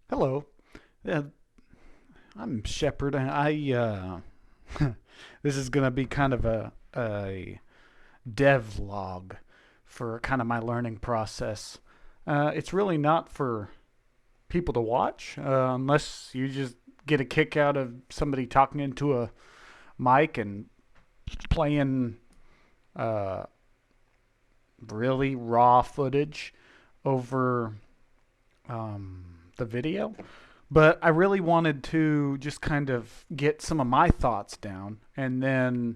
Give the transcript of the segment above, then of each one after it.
Hello, uh, I'm Shepard. This is gonna be kind of a dev log for kind of my learning process. It's really not for people to watch unless you just get a kick out of somebody talking into a mic and playing uh, really raw footage over the video. But I really wanted to just kind of get some of my thoughts down and then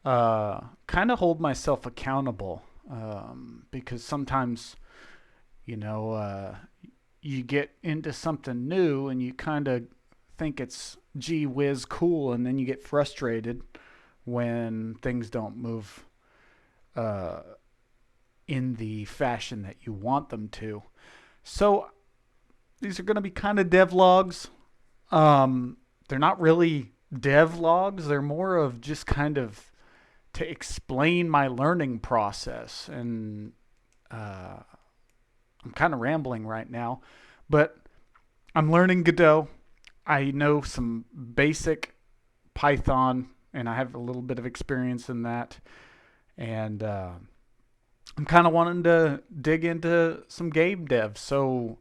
kind of hold myself accountable because sometimes, you know, you get into something new and you kind of think it's gee whiz cool, and then you get frustrated when things don't move uh, in the fashion that you want them to. So these are going to be kind of devlogs. They're not really devlogs. They're more of just kind of to explain my learning process. And I'm kind of rambling right now, but I'm learning Godot. I know some basic Python, and I have a little bit of experience in that. And I'm kind of wanting to dig into some game dev. So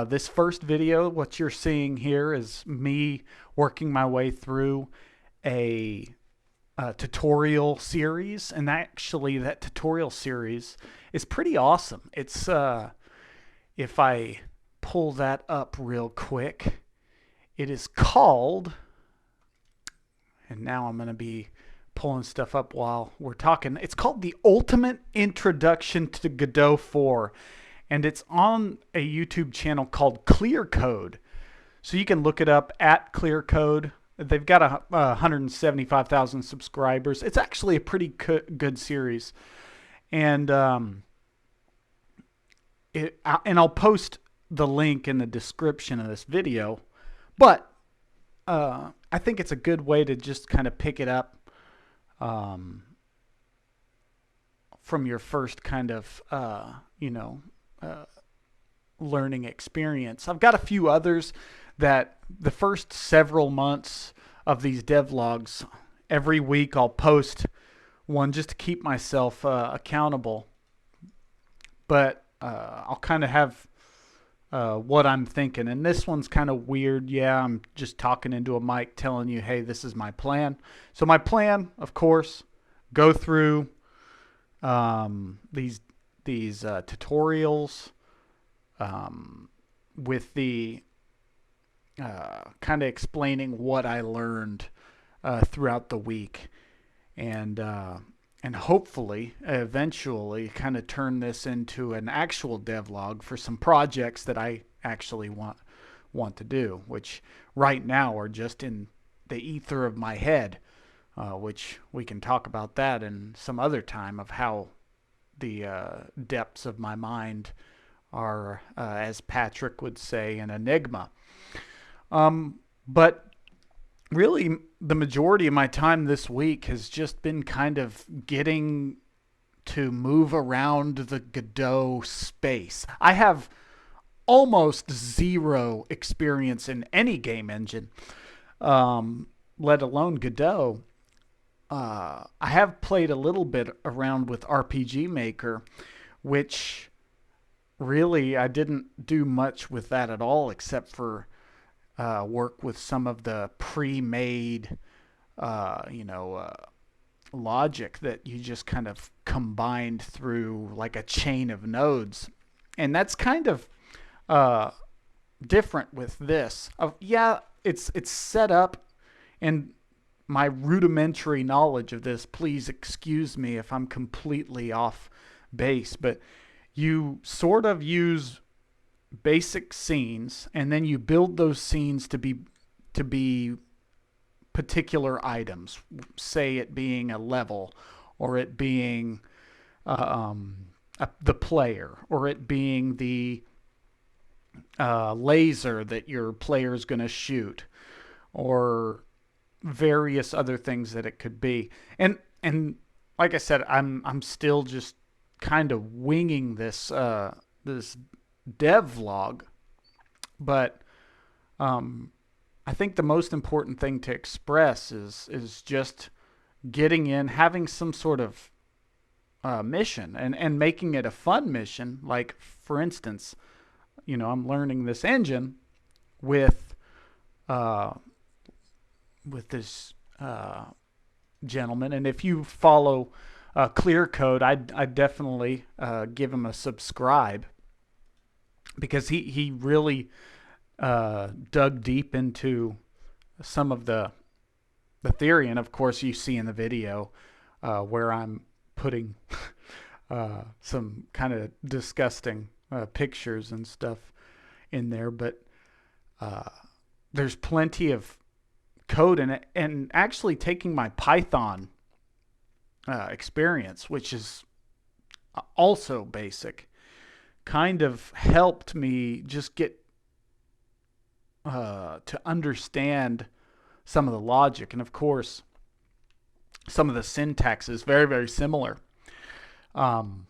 this first video, what you're seeing here is me working my way through a, tutorial series, and actually that tutorial series is pretty awesome. It's if I pull that up real quick, it is called, and now I'm going to be pulling stuff up while we're talking. It's called The Ultimate Introduction to Godot 4, and it's on a YouTube channel called Clear Code. So you can look it up at Clear Code. They've got 175,000 subscribers. It's actually a pretty good series, and I'll post the link in the description of this video. But I think it's a good way to just kind of pick it up from your first kind of learning experience. I've got a few others that the first several months of these devlogs, every week I'll post one just to keep myself accountable. But I'll kind of have what I'm thinking. And this one's kind of weird. Yeah, I'm just talking into a mic telling you, hey, this is my plan. So my plan, of course, go through these tutorials with the kind of explaining what I learned throughout the week, and hopefully eventually kind of turn this into an actual devlog for some projects that I actually want to do, which right now are just in the ether of my head, which we can talk about that in some other time of how the depths of my mind are, as Patrick would say, an enigma. But really, the majority of my time this week has just been kind of getting to move around the Godot space. I have almost zero experience in any game engine, let alone Godot. I have played a little bit around with RPG Maker, which really I didn't do much with that at all, except for work with some of the pre-made, logic that you just kind of combined through like a chain of nodes, and that's kind of uh, different with this. Yeah, it's set up, and my rudimentary knowledge of this, please excuse me if I'm completely off base, but you sort of use basic scenes and then you build those scenes to be particular items, say it being a level, or it being the player, or it being the laser that your player is going to shoot, or various other things that it could be. And like I said, I'm still just kind of winging this this devlog, but Um, I think the most important thing to express is just getting in, having some sort of mission, and making it a fun mission. Like, for instance, I'm learning this engine with uh, this gentleman, and if you follow Clear Code, I'd definitely give him a subscribe, because he really dug deep into some of the theory, and of course you see in the video where I'm putting some kind of disgusting pictures and stuff in there, but uh, there's plenty of code in it, and actually taking my Python experience, which is also basic, kind of helped me just get to understand some of the logic, and of course some of the syntax is very, very similar. Um,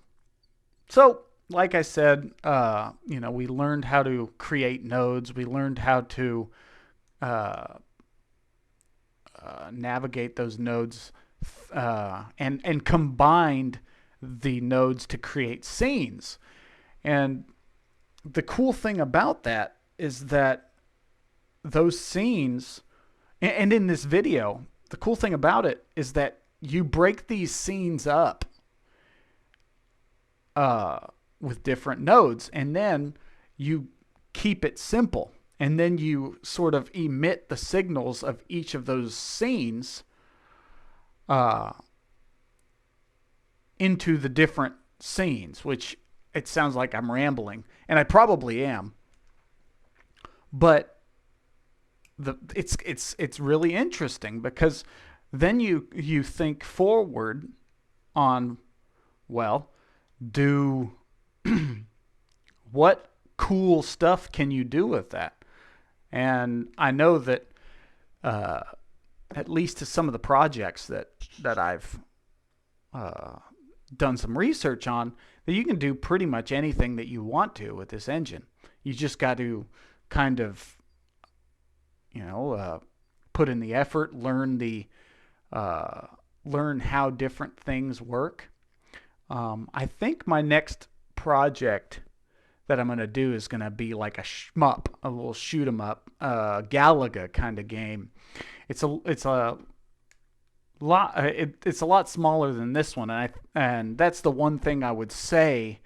so, like I said, we learned how to create nodes. We learned how to uh, navigate those nodes, and combined the nodes to create scenes. And the cool thing about that is that those scenes, and in this video, the cool thing about it is that you break these scenes up with different nodes, and then you keep it simple, and then you sort of emit the signals of each of those scenes uh, into the different scenes, which it sounds like I'm rambling, and I probably am, but it's really interesting, because then you think forward on, well, do what cool stuff can you do with that? And I know that uh, at least to some of the projects that I've uh, done some research on, that you can do pretty much anything that you want to with this engine. You just got to kind of put in the effort, learn how different things work. I think my next project that I'm going to do is going to be like a shmup, a little shoot 'em up, Galaga kind of game. It's a lot it's a lot smaller than this one, and that's the one thing I would say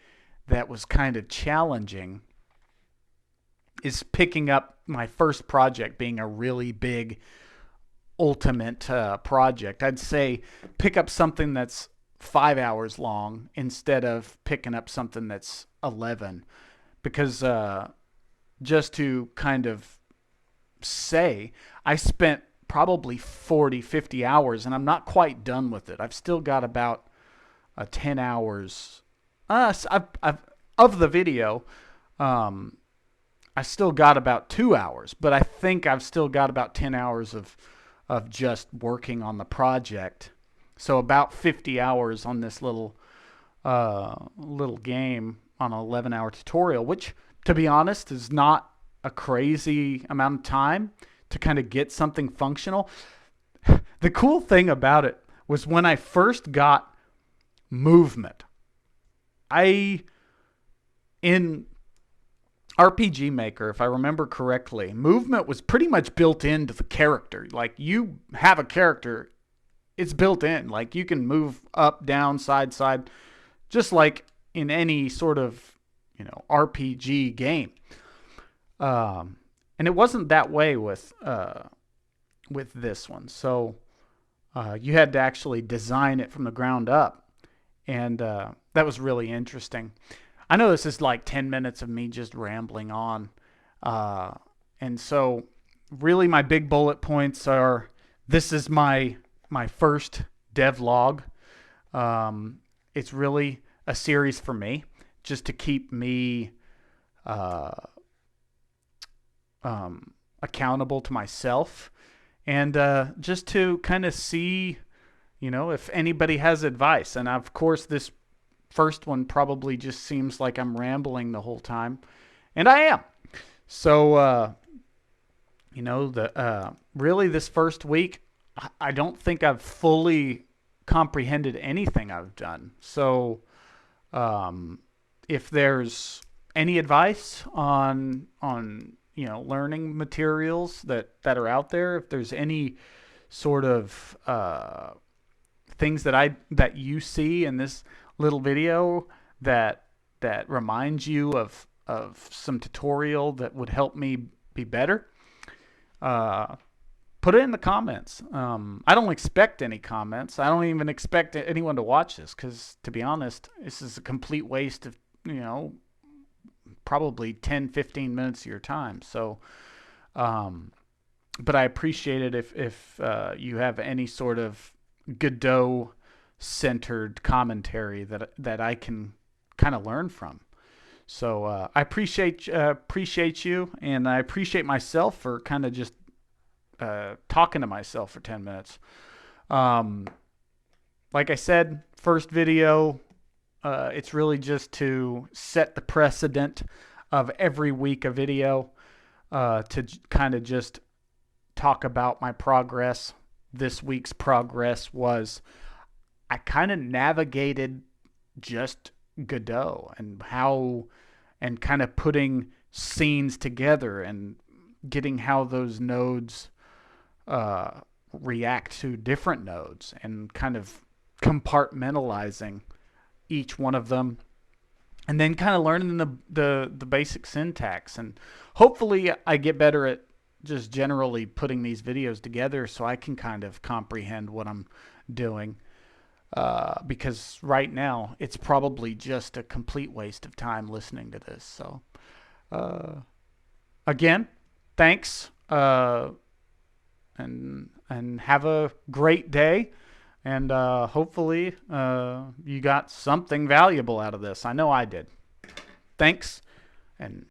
that was kind of challenging, is picking up my first project being a really big ultimate project. I'd say pick up something that's 5 hours long instead of picking up something that's 11, because just to kind of say, I spent probably 40, 50 hours, and I'm not quite done with it. I've still got about 10 hours of the video. I still got about 2 hours, but I think I've still got about 10 hours of just working on the project. So about 50 hours on this little game on an 11-hour tutorial, which, to be honest, is not a crazy amount of time to kind of get something functional. The cool thing about it was when I first got movement, in RPG Maker, if I remember correctly, movement was pretty much built into the character. Like, you have a character, it's built in. Like, you can move up, down, side, just like in any sort of, RPG game. And it wasn't that way with this one. So you had to actually design it from the ground up, and that was really interesting. I know this is like 10 minutes of me just rambling on. And so really my big bullet points are, this is my first devlog. It's really a series for me, just to keep me accountable to myself, and just to kind of see, if anybody has advice. And of course, this first one probably just seems like I'm rambling the whole time, and I am. So You know, really this first week, I don't think I've fully comprehended anything I've done. So, um, if there's any advice on learning materials that are out there, if there's any sort of things that you see in this little video that reminds you of some tutorial that would help me be better, uh, put it in the comments. I don't expect any comments. I don't even expect anyone to watch this because, to be honest, this is a complete waste of, probably 10, 15 minutes of your time. So, but I appreciate it if you have any sort of Godot centered commentary that I can kind of learn from. So I appreciate you, and I appreciate myself for kind of just talking to myself for 10 minutes. Um, like I said, first video, it's really just to set the precedent of every week a video, to kind of just talk about my progress. This week's progress was I kind of navigated just Godot and kind of putting scenes together and getting how those nodes react to different nodes and kind of compartmentalizing each one of them, and then kind of learning the basic syntax. And hopefully I get better at just generally putting these videos together so I can kind of comprehend what I'm doing, because right now it's probably just a complete waste of time listening to this. So again, thanks, and have a great day. And hopefully you got something valuable out of this. I know I did. Thanks, and